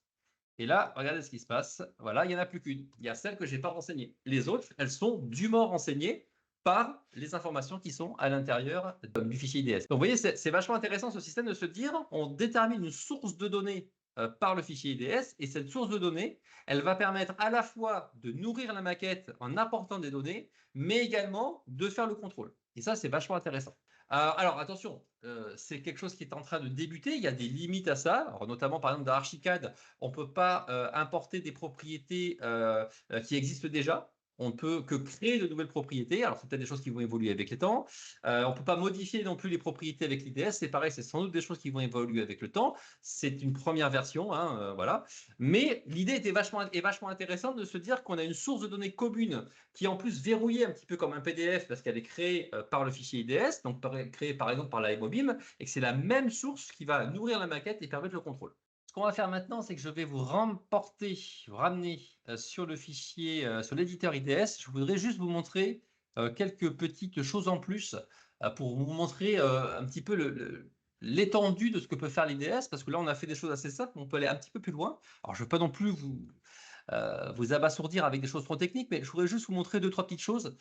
Et là, regardez ce qui se passe. Voilà, il n'y en a plus qu'une. Il y a celle que je n'ai pas renseignée. Les autres, elles sont dûment renseignées par les informations qui sont à l'intérieur du fichier IDS. Donc, vous voyez, c'est vachement intéressant ce système de se dire, on détermine une source de données par le fichier IDS, et cette source de données, elle va permettre à la fois de nourrir la maquette en apportant des données, mais également de faire le contrôle. Et ça, c'est vachement intéressant. Alors attention, c'est quelque chose qui est en train de débuter, il y a des limites à ça, alors, notamment par exemple dans Archicad, on ne peut pas importer des propriétés qui existent déjà. On ne peut que créer de nouvelles propriétés. Alors, c'est peut-être des choses qui vont évoluer avec le temps. On ne peut pas modifier non plus les propriétés avec l'IDS. C'est pareil, c'est sans doute des choses qui vont évoluer avec le temps. C'est une première version, hein, voilà. Mais l'idée est vachement intéressante de se dire qu'on a une source de données commune qui est en plus verrouillée un petit peu comme un PDF parce qu'elle est créée par le fichier IDS, donc créée par exemple par la MOBIM, et que c'est la même source qui va nourrir la maquette et permettre le contrôle. Ce qu'on va faire maintenant, c'est que je vais vous ramener sur le fichier, sur l'éditeur IDS. Je voudrais juste vous montrer quelques petites choses en plus pour vous montrer un petit peu l'étendue de ce que peut faire l'IDS, parce que là, on a fait des choses assez simples, mais on peut aller un petit peu plus loin. Alors, je ne veux pas non plus vous abasourdir avec des choses trop techniques, mais je voudrais juste vous montrer 2-3 petites choses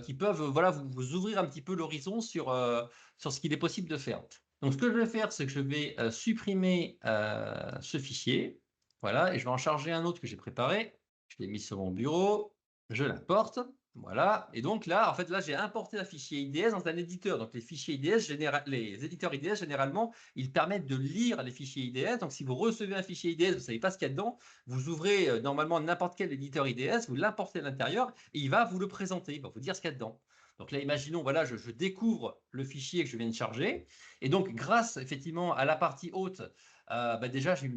qui peuvent voilà, vous ouvrir un petit peu l'horizon sur ce qu'il est possible de faire. Donc, ce que je vais faire, c'est que je vais supprimer ce fichier. Voilà, et je vais en charger un autre que j'ai préparé. Je l'ai mis sur mon bureau. Je l'importe. Voilà. Et donc là, en fait, là, j'ai importé un fichier IDS dans un éditeur. Donc, les fichiers IDS, les éditeurs IDS, généralement, ils permettent de lire les fichiers IDS. Donc, si vous recevez un fichier IDS, vous ne savez pas ce qu'il y a dedans, vous ouvrez normalement n'importe quel éditeur IDS, vous l'importez à l'intérieur et il va vous le présenter. Il va vous dire ce qu'il y a dedans. Donc là, imaginons, voilà, je découvre le fichier que je viens de charger. Et donc, grâce effectivement à la partie haute, déjà, j'ai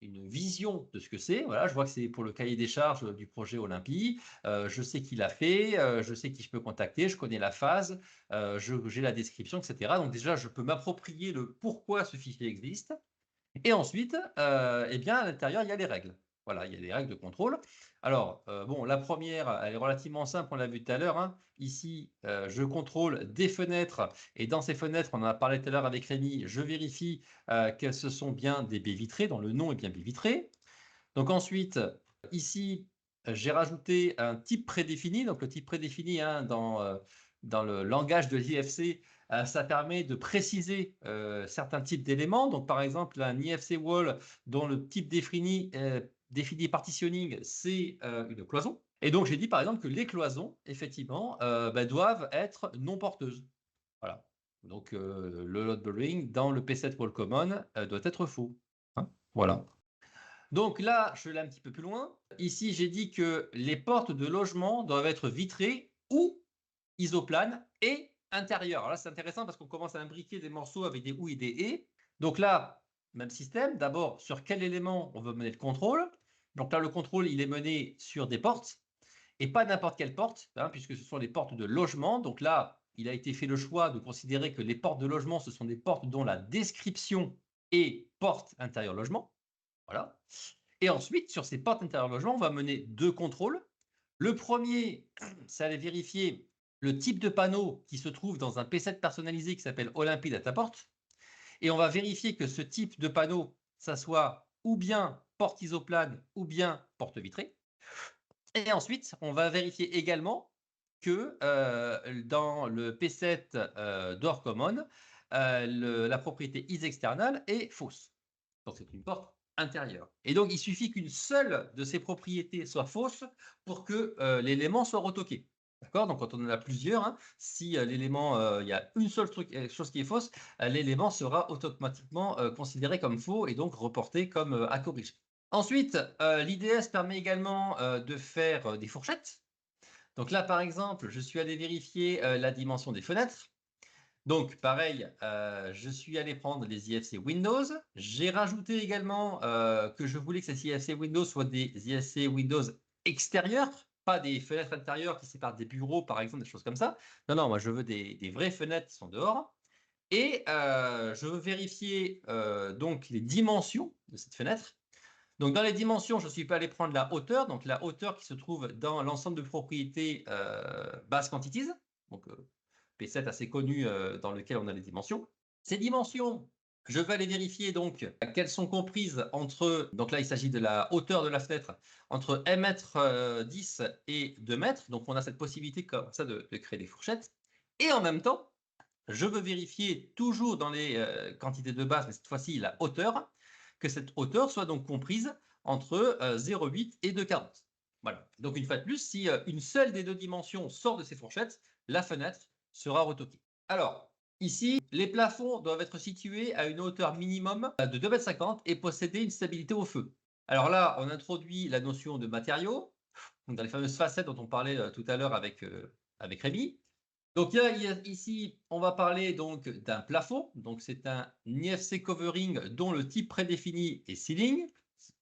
une vision de ce que c'est. Voilà, je vois que c'est pour le cahier des charges du projet Olympie. Je sais qui l'a fait, je sais qui je peux contacter, je connais la phase, j'ai la description, etc. Donc déjà, je peux m'approprier le pourquoi ce fichier existe. Et ensuite, eh bien, à l'intérieur, il y a les règles. Voilà, il y a des règles de contrôle. Alors, bon, la première, elle est relativement simple, on l'a vu tout à l'heure, hein. Ici, je contrôle des fenêtres, et dans ces fenêtres, on en a parlé tout à l'heure avec Rémi, je vérifie que ce sont bien des baies vitrées, dont le nom est bien baie vitrée. Donc ensuite, ici, j'ai rajouté un type prédéfini. Donc le type prédéfini, hein, dans le langage de l'IFC, ça permet de préciser certains types d'éléments. Donc par exemple, un IFC wall dont le type défini partitioning, c'est une cloison. Et donc j'ai dit par exemple que les cloisons, effectivement, doivent être non porteuses. Voilà. Donc le load bearing dans le P7 wall common doit être faux. Hein, voilà. Donc là, je vais aller un petit peu plus loin. Ici, j'ai dit que les portes de logement doivent être vitrées ou isoplanes et intérieures. Alors là, c'est intéressant parce qu'on commence à imbriquer des morceaux avec des ou et des et. Donc là, même système. D'abord, sur quel élément on veut mener le contrôle? Donc là, le contrôle, il est mené sur des portes et pas n'importe quelle porte, hein, puisque ce sont les portes de logement. Donc là, il a été fait le choix de considérer que les portes de logement, ce sont des portes dont la description est porte intérieur logement. Voilà. Et ensuite, sur ces portes intérieures logement, on va mener 2 contrôles. Le premier, c'est aller vérifier le type de panneau qui se trouve dans un P7 personnalisé qui s'appelle Olympie Dataport. Et on va vérifier que ce type de panneau, ça soit ou bien porte isoplane ou bien porte vitrée. Et ensuite, on va vérifier également que dans le P7 Door Common, la propriété isexternal est fausse. Donc c'est une porte intérieure. Et donc il suffit qu'une seule de ces propriétés soit fausse pour que l'élément soit retoqué. D'accord? Donc quand on en a plusieurs, hein, si l'élément, il y a une seule chose qui est fausse, l'élément sera automatiquement considéré comme faux et donc reporté comme à corriger. Ensuite, l'IDS permet également de faire des fourchettes. Donc là, par exemple, je suis allé vérifier la dimension des fenêtres. Donc, pareil, je suis allé prendre les IFC Windows. J'ai rajouté également que je voulais que ces IFC Windows soient des IFC Windows extérieurs, pas des fenêtres intérieures qui séparent des bureaux, par exemple, des choses comme ça. Non, non, moi, je veux des vraies fenêtres qui sont dehors. Et je veux vérifier donc les dimensions de cette fenêtre. Donc, dans les dimensions, je ne suis pas allé prendre la hauteur, donc la hauteur qui se trouve dans l'ensemble de propriétés base quantities. Donc, P7 assez connu dans lequel on a les dimensions. Ces dimensions, je vais aller vérifier donc qu'elles sont comprises entre, donc là il s'agit de la hauteur de la fenêtre, entre 1,10 m et 2 m. Donc on a cette possibilité comme ça de créer des fourchettes. Et en même temps, je veux vérifier toujours dans les quantités de base, mais cette fois-ci la hauteur, que cette hauteur soit donc comprise entre 0,8 et 2,40. Voilà. Donc, une fois de plus, si une seule des deux dimensions sort de ces fourchettes, la fenêtre sera retoquée. Alors, ici, les plafonds doivent être situés à une hauteur minimum de 2,50 m et posséder une stabilité au feu. Alors là, on introduit la notion de matériaux, donc dans les fameuses facettes dont on parlait tout à l'heure avec Rémi. Donc ici, on va parler donc d'un plafond. Donc c'est un IFC covering dont le type prédéfini est ceiling.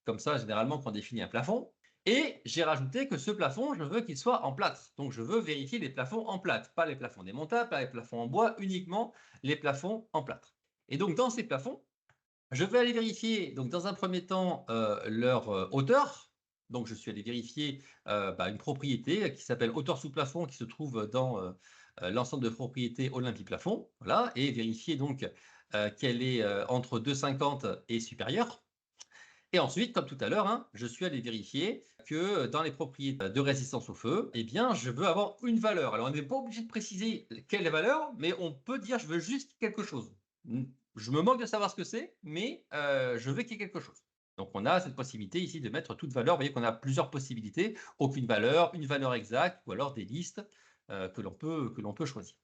Comme ça, généralement, quand on définit un plafond. Et j'ai rajouté que ce plafond, je veux qu'il soit en plâtre. Donc je veux vérifier les plafonds en plâtre, pas les plafonds démontables, pas les plafonds en bois, uniquement les plafonds en plâtre. Et donc dans ces plafonds, je vais aller vérifier, donc dans un premier temps, leur hauteur. Donc je suis allé vérifier une propriété qui s'appelle hauteur sous plafond, qui se trouve dans l'ensemble de propriétés Olympie plafond, voilà, et vérifier donc qu'elle est entre 2,50 et supérieure. Et ensuite, comme tout à l'heure, hein, je suis allé vérifier que dans les propriétés de résistance au feu, eh bien, je veux avoir une valeur. Alors, on n'est pas obligé de préciser quelle valeur, mais on peut dire je veux juste quelque chose. Je me moque de savoir ce que c'est, mais je veux qu'il y ait quelque chose. Donc, on a cette possibilité ici de mettre toute valeur. Vous voyez qu'on a plusieurs possibilités. Aucune valeur, une valeur exacte, ou alors des listes que l'on peut choisir.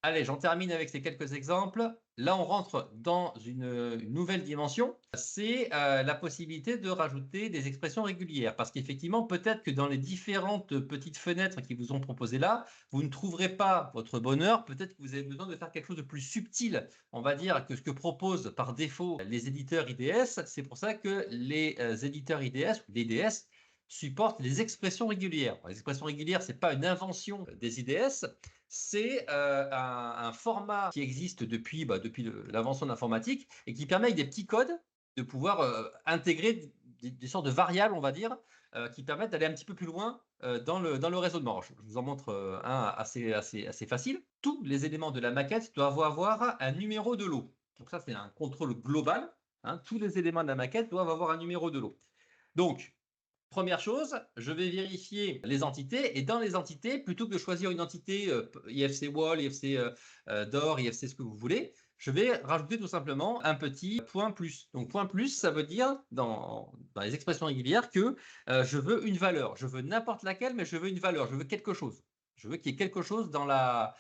Allez, j'en termine avec ces quelques exemples. Là, on rentre dans une nouvelle dimension. C'est la possibilité de rajouter des expressions régulières. Parce qu'effectivement, peut-être que dans les différentes petites fenêtres qui vous ont proposées là, vous ne trouverez pas votre bonheur. Peut-être que vous avez besoin de faire quelque chose de plus subtil, on va dire, que ce que proposent par défaut les éditeurs IDS. C'est pour ça que les éditeurs IDS ou l'IDS supportent les expressions régulières. Les expressions régulières, ce n'est pas une invention des IDS. C'est un format qui existe depuis l'invention de l'informatique et qui permet avec des petits codes de pouvoir intégrer des sortes de variables, on va dire, qui permettent d'aller un petit peu plus loin dans le raisonnement. Je vous en montre un assez facile. Tous les éléments de la maquette doivent avoir un numéro de lot. Donc ça, c'est un contrôle global. Hein. Tous les éléments de la maquette doivent avoir un numéro de lot. Donc, première chose, je vais vérifier les entités et dans les entités, plutôt que de choisir une entité IFC Wall, IFC DOR, IFC ce que vous voulez, je vais rajouter tout simplement un petit point plus. Donc point plus, ça veut dire dans les expressions régulières que je veux une valeur. Je veux n'importe laquelle, mais je veux une valeur. Je veux quelque chose. Je veux qu'il y ait quelque chose dans la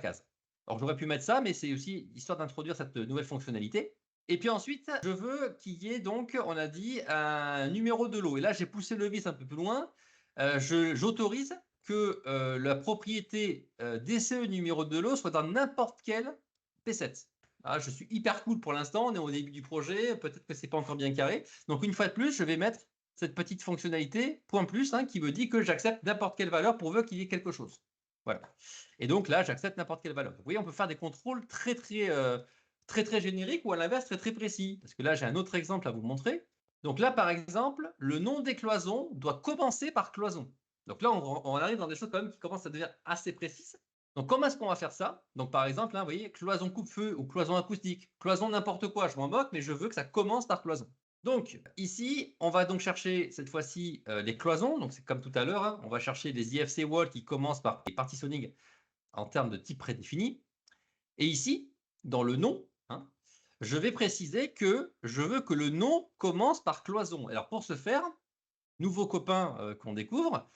case. Alors j'aurais pu mettre ça, mais c'est aussi histoire d'introduire cette nouvelle fonctionnalité. Et puis ensuite, je veux qu'il y ait donc, on a dit, un numéro de lot. Et là, j'ai poussé le vis un peu plus loin. J'autorise que la propriété DCE numéro de lot soit dans n'importe quel P7. Ah, je suis hyper cool pour l'instant. On est au début du projet. Peut-être que ce n'est pas encore bien carré. Donc, une fois de plus, je vais mettre cette petite fonctionnalité, point plus, hein, qui me dit que j'accepte n'importe quelle valeur pourvu qu'il y ait quelque chose. Voilà. Et donc là, j'accepte n'importe quelle valeur. Vous voyez, on peut faire des contrôles très générique ou à l'inverse très précis. Parce que là, j'ai un autre exemple à vous montrer. Donc là, par exemple, le nom des cloisons doit commencer par cloison. Donc là, on arrive dans des choses quand même qui commencent à devenir assez précises. Donc comment est-ce qu'on va faire ça? Donc par exemple, là, vous voyez, cloison coupe-feu ou cloison acoustique, cloison n'importe quoi, je m'en moque, mais je veux que ça commence par cloison. Donc ici, on va donc chercher cette fois-ci les cloisons. Donc c'est comme tout à l'heure, hein, on va chercher les IFC Wall qui commencent par les partitioning en termes de type prédéfini. Et ici, dans le nom, hein, je vais préciser que je veux que le nom commence par cloison. Alors pour ce faire, nouveau copain qu'on découvre,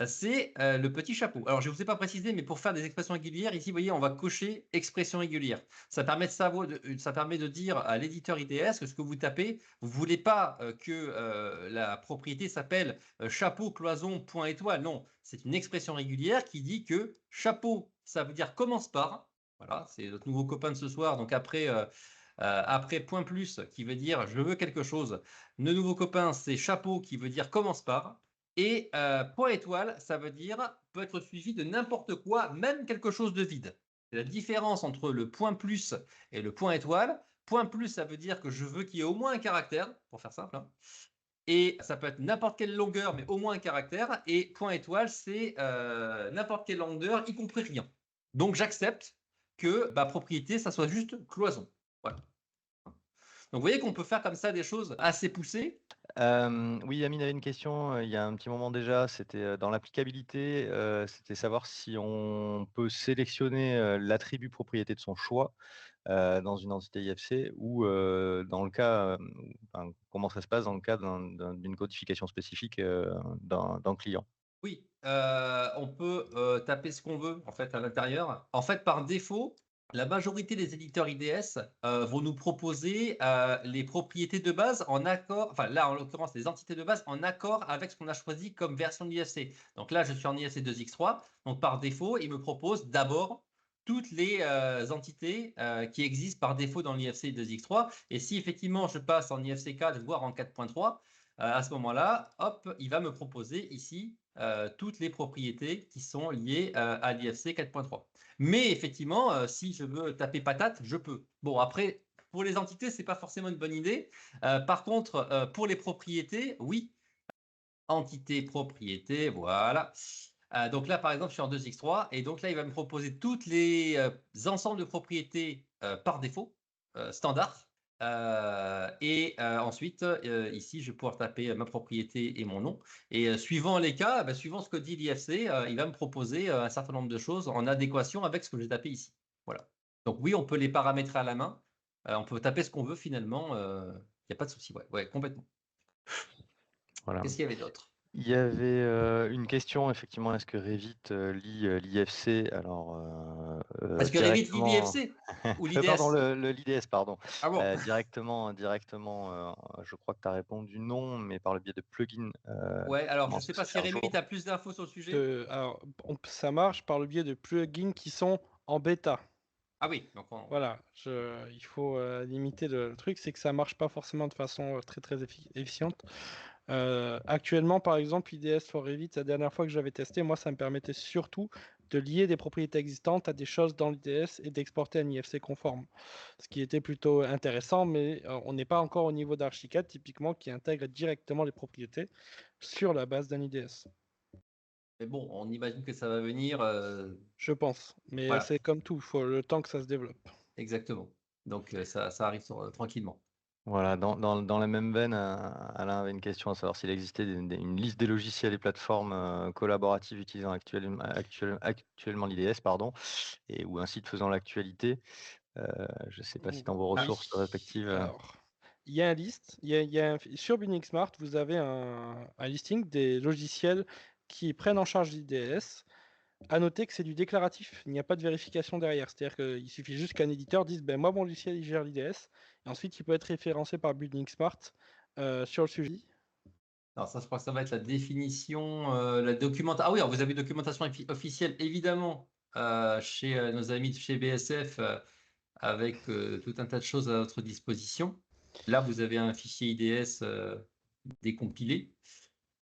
c'est le petit chapeau. Alors je ne vous ai pas précisé, mais pour faire des expressions régulières, ici, vous voyez, on va cocher expression régulière. Ça permet de dire à l'éditeur IDS que ce que vous tapez, vous ne voulez pas que la propriété s'appelle chapeau cloison point étoile. Non, c'est une expression régulière qui dit que chapeau, ça veut dire commence par. Voilà, c'est notre nouveau copain de ce soir. Donc après point plus qui veut dire je veux quelque chose. Le nouveau copain, c'est chapeau qui veut dire commence par. Et point étoile, ça veut dire peut être suivi de n'importe quoi, même quelque chose de vide. C'est la différence entre le point plus et le point étoile. Point plus, ça veut dire que je veux qu'il y ait au moins un caractère, pour faire simple. Hein. Et ça peut être n'importe quelle longueur, mais au moins un caractère. Et point étoile, c'est n'importe quelle longueur, y compris rien. Donc j'accepte que ma propriété, ça soit juste cloison. Voilà. Donc, vous voyez qu'on peut faire comme ça des choses assez poussées. Oui, Amine avait une question, il y a un petit moment déjà, c'était, dans l'applicabilité, c'était savoir si on peut sélectionner, l'attribut propriété de son choix, dans une entité IFC ou, dans le cas, enfin, comment ça se passe dans le cas d'une codification spécifique, d'un client? Oui, on peut taper ce qu'on veut en fait à l'intérieur. En fait, par défaut, la majorité des éditeurs IDS vont nous proposer les propriétés de base en accord, enfin là en l'occurrence les entités de base en accord avec ce qu'on a choisi comme version de l'IFC. Donc là, je suis en IFC 2x3, donc par défaut, il me propose d'abord toutes les entités qui existent par défaut dans l'IFC 2x3. Et si effectivement je passe en IFC 4, voire en 4.3, à ce moment-là, hop, il va me proposer ici toutes les propriétés qui sont liées à l'IFC 4.3. Mais effectivement, si je veux taper patate, je peux. Bon, après, pour les entités, ce n'est pas forcément une bonne idée. Par contre, pour les propriétés, oui. Entité, propriété, voilà. Donc là, par exemple, je suis en 2x3 et donc là, il va me proposer toutes les ensembles de propriétés par défaut, standard. Et ensuite, ici, je vais pouvoir taper ma propriété et mon nom. Et suivant les cas, suivant ce que dit l'IFC, il va me proposer un certain nombre de choses en adéquation avec ce que j'ai tapé ici. Voilà. Donc oui, on peut les paramétrer à la main. On peut taper ce qu'on veut finalement. Il n'y a pas de souci. Ouais, complètement. Voilà. Qu'est-ce qu'il y avait d'autre? Il y avait, une question effectivement, est-ce que Revit, lit, l'IFC? Alors, Parce que Revit lit directement l'IFC ou pardon, l'IDS? l'IDS, pardon. Ah bon? Directement, je crois que tu as répondu non, mais par le biais de plugins, Ouais, alors je comment ne ça sais se pas fait si un Revit jour? a plus d'infos sur le sujet. Alors, ça marche par le biais de plugins qui sont en bêta. Ah oui, donc Voilà, il faut limiter le truc, c'est que ça marche pas forcément de façon très très efficiente. Actuellement, par exemple, IDS for Revit, la dernière fois que j'avais testé, moi, ça me permettait surtout de lier des propriétés existantes à des choses dans l'IDS et d'exporter un IFC conforme. Ce qui était plutôt intéressant, mais on n'est pas encore au niveau d'Archicad, typiquement, qui intègre directement les propriétés sur la base d'un IDS. mais bon, on imagine que ça va venir. Je pense, mais Voilà, c'est comme tout, il faut le temps que ça se développe. exactement. Donc ça arrive tranquillement. Voilà, dans la même veine, Alain avait une question à savoir s'il existait une liste des logiciels et plateformes, collaboratives utilisant actuellement l'IDS, pardon, et ou un site faisant l'actualité. Je ne sais pas si dans vos Oui. ressources respectives, Alors, il y a un liste, sur Binix Smart, vous avez un listing des logiciels qui prennent en charge l'IDS. À noter que c'est du déclaratif, il n'y a pas de vérification derrière. C'est-à-dire qu'il suffit juste qu'un éditeur dise ben, moi, mon logiciel, il gère l'IDS. Et ensuite, il peut être référencé par Binix Smart sur le sujet. Alors ça, je crois que ça va être la définition, la documentation. Ah oui, alors vous avez documentation officielle, évidemment, chez nos amis de chez BSF, avec tout un tas de choses à votre disposition. Là, vous avez un fichier IDS décompilé.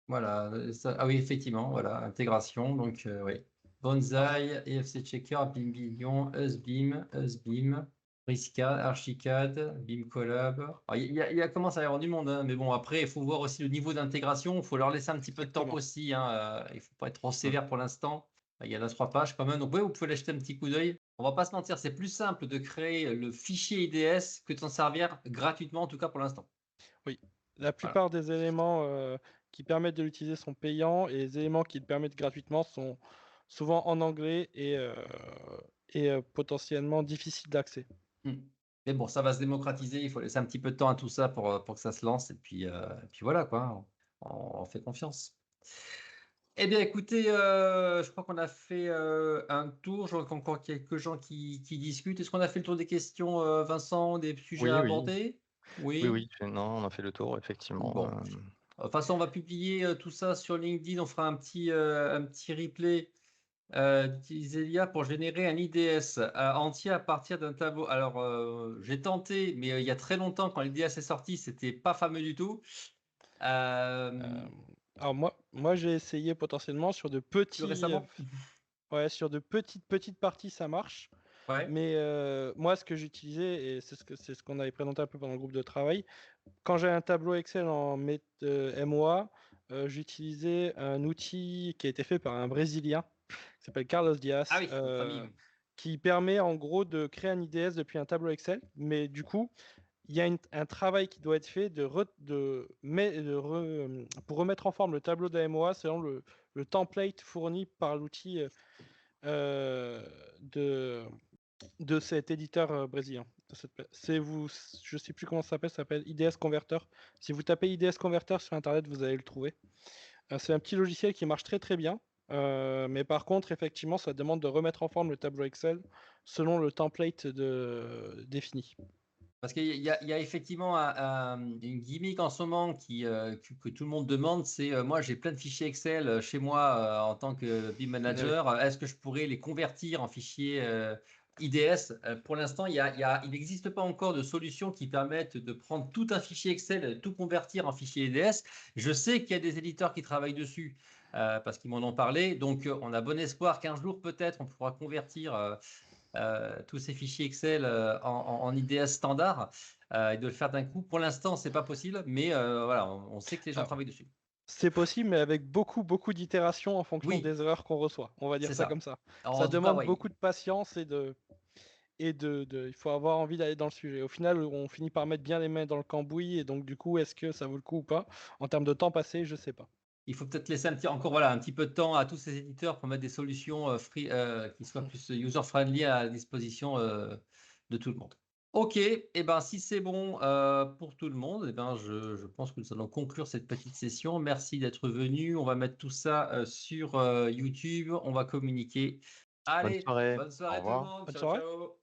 Voilà, ah oui, effectivement, voilà, intégration, donc oui. Bonsai, EFC Checker, BIM Billion, USBIM, Riscad, Archicad, BIM Collab. Alors, il y a commence à y avoir du monde, hein, mais bon, après, il faut voir aussi le niveau d'intégration, il faut leur laisser un petit peu de temps Exactement. aussi, hein, il ne faut pas être trop sévère pour l'instant. Il y en a 3 pages quand même, donc oui, vous pouvez l'acheter un petit coup d'œil. On va pas se mentir, c'est plus simple de créer le fichier IDS que de s'en servir gratuitement, en tout cas pour l'instant. Oui, la plupart des éléments qui permettent de l'utiliser sont payants et les éléments qui le permettent gratuitement sont souvent en anglais et potentiellement difficiles d'accès. Mais bon, ça va se démocratiser, il faut laisser un petit peu de temps à tout ça pour que ça se lance, et puis voilà, quoi, on fait confiance. Eh bien, écoutez, je crois qu'on a fait un tour, je vois qu'il y a encore quelques gens qui discutent. Est-ce qu'on a fait le tour des questions, Vincent, des sujets à oui. aborder? Oui. Non, on a fait le tour effectivement, Bon. De toute façon, on va publier tout ça sur LinkedIn, on fera un petit replay d'utiliser l'IA pour générer un IDS entier à partir d'un tableau. Alors, j'ai tenté, mais il y a très longtemps, quand l'IDS est sorti, c'était pas fameux du tout. Alors moi j'ai essayé potentiellement sur de Plus récemment? sur de petites parties ça marche. Ouais. Mais moi ce que j'utilisais, et c'est ce qu'on avait présenté un peu pendant le groupe de travail, quand j'ai un tableau Excel en MOA, j'utilisais un outil qui a été fait par un Brésilien qui s'appelle Carlos Dias, Ah oui, notre famille. qui permet en gros de créer un IDS depuis un tableau Excel, mais du coup, il y a un travail qui doit être fait pour remettre en forme le tableau d'AMOA selon le template fourni par l'outil de cet éditeur brésilien. Je ne sais plus comment ça s'appelle IDS Converter. Si vous tapez IDS Converter sur Internet, vous allez le trouver. C'est un petit logiciel qui marche très très bien. Mais par contre, effectivement, ça demande de remettre en forme le tableau Excel selon le template défini. Parce qu'il y a effectivement une gimmick en ce moment que tout le monde demande, c'est moi j'ai plein de fichiers Excel chez moi en tant que BIM manager, est-ce que je pourrais les convertir en fichiers IDS? Pour l'instant, il n'existe pas encore de solution qui permette de prendre tout un fichier Excel, de tout convertir en fichier IDS. Je sais qu'il y a des éditeurs qui travaillent dessus parce qu'ils m'en ont parlé, donc on a bon espoir qu'un jour peut-être on pourra convertir tous ces fichiers Excel en IDS standard et de le faire d'un coup. Pour l'instant, c'est pas possible, mais voilà, on sait que les gens travaillent dessus. C'est possible, mais avec beaucoup d'itérations en fonction des erreurs qu'on reçoit. On va dire ça comme ça. Ça demande beaucoup de patience il faut avoir envie d'aller dans le sujet. Au final, on finit par mettre bien les mains dans le cambouis, et donc du coup, est-ce que ça vaut le coup ou pas? En termes de temps passé, je sais pas. Il faut peut-être laisser un petit peu de temps à tous ces éditeurs pour mettre des solutions free, qui soient plus user-friendly à la disposition de tout le monde. Ok, et ben si c'est bon pour tout le monde, et ben je pense que nous allons conclure cette petite session. Merci d'être venu. On va mettre tout ça sur YouTube. On va communiquer. Allez, bonne soirée tout le monde. Ciao, ciao.